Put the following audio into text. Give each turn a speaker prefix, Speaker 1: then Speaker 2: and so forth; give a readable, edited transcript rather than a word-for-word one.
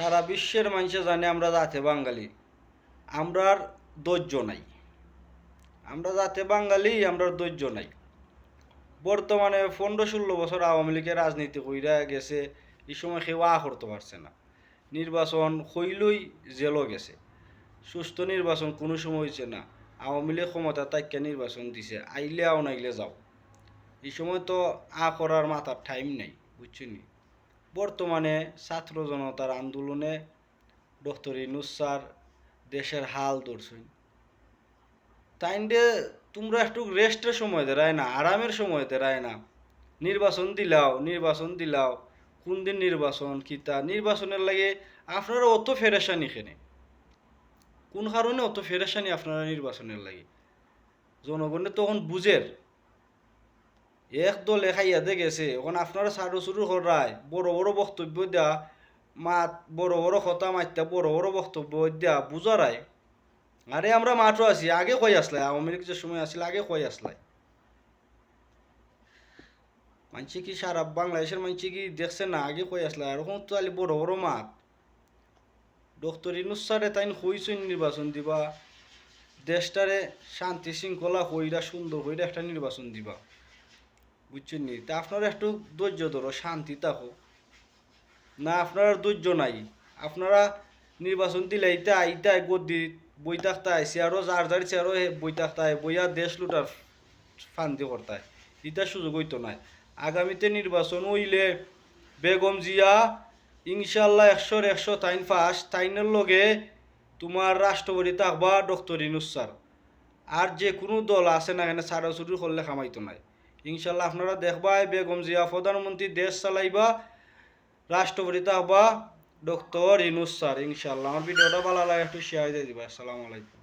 Speaker 1: সারা বিশ্বের মানুষে জানে আমরা জাতে বাঙালি, আমরার ধৈর্য নাই। আমরা জাতে বাঙালি, আমরার ধৈর্য নাই। বর্তমানে 15-16 বছর আওয়ামী লীগের রাজনীতি কইরা গেছে, এই সময় কেউ করতে পারছে না। নির্বাচন হইলই জেলও গেছে, সুস্থ নির্বাচন কোনো সময় হয়েছে না। আওয়ামী লীগ ক্ষমতা তাইকা নির্বাচন দিছে, আইলে আও নাইলে যাও। এই সময় তো করার মাথার টাইম নাই, বুঝছেন। বর্তমানে ছাত্র জনতার আন্দোলনে ডক্টর ইউনূস স্যার দেশের হাল ধরছেন। তাইন্ডে তোমরা একটু রেস্টের সময় দেয় না, আরামের সময় দেয় না। নির্বাচন দিলাও কোন দিন নির্বাচন কিতা নির্বাচনের লাগে আপনারা অত ফেরেশানি খেনে, কোন কারণে অত ফেরেশানি আপনারা নির্বাচনের লাগে? জনগণে তখন বুঝের এক দল খাইয়াতে গেছে, এখন আপনারা সারু সুরু করায় বড় বড় বক্তব্য দেয়া, বড় বড় কথা মারতা বড় বড় বক্তব্য দেয়া বুঝারায়। আরে আমরা মাত্র আছি, আগে কই আসলাই, আওয়ামী লীগ যে সময় আসলে আগে কই আসলাই। মানছি কি সারা বাংলাদেশের মানছি কি দেখছে না আগে কই আসলাই? আর এখন তো বড় বড় মাত ডক্টর ইউনূস স্যারে তাই হইছেন নির্বাচন দিবা, দেশটারে শান্তি শৃঙ্খলা হইরা সুন্দর হইরা একটা নির্বাচন দিবা, বুঝছেন নি? তা আপনারা একটু ধৈর্য ধরো, শান্তি থাকো না। আপনার ধৈর্য নাই, আপনারা নির্বাচন দিলে এইটা আইতা গদি বই থাকতে আইসি আরও যার যার চেয়ারও বই থাকতে বইয়া দেশ লুটার ফান্দি করতায়, ইটার সুযোগ হইতো নাই। আগামীতে নির্বাচন হইলে বেগম জিয়া ইনশাল্লাহ 100-100 তাইন ফাঁস, তাইনের লগে তোমার রাষ্ট্রপতি থাকবা ডক্টর ইউনূস স্যার। আর যে কোনো দল আছে না এখানে ছাড়াছুড়ি করলে খামাইতো নাই। ইনশাল্লাহ আপনারা দেখবা বেগম জিয়া প্রধানমন্ত্রী, দেশ চালাইবা, রাষ্ট্রপতি থাকবা ডক্টর ইউনূস স্যার ইনশাল্লাহ। আমার ভিডিওটা ভালো লাগে একটু শেয়ার দিয়ে দিবা। আসসালামু আলাইকুম।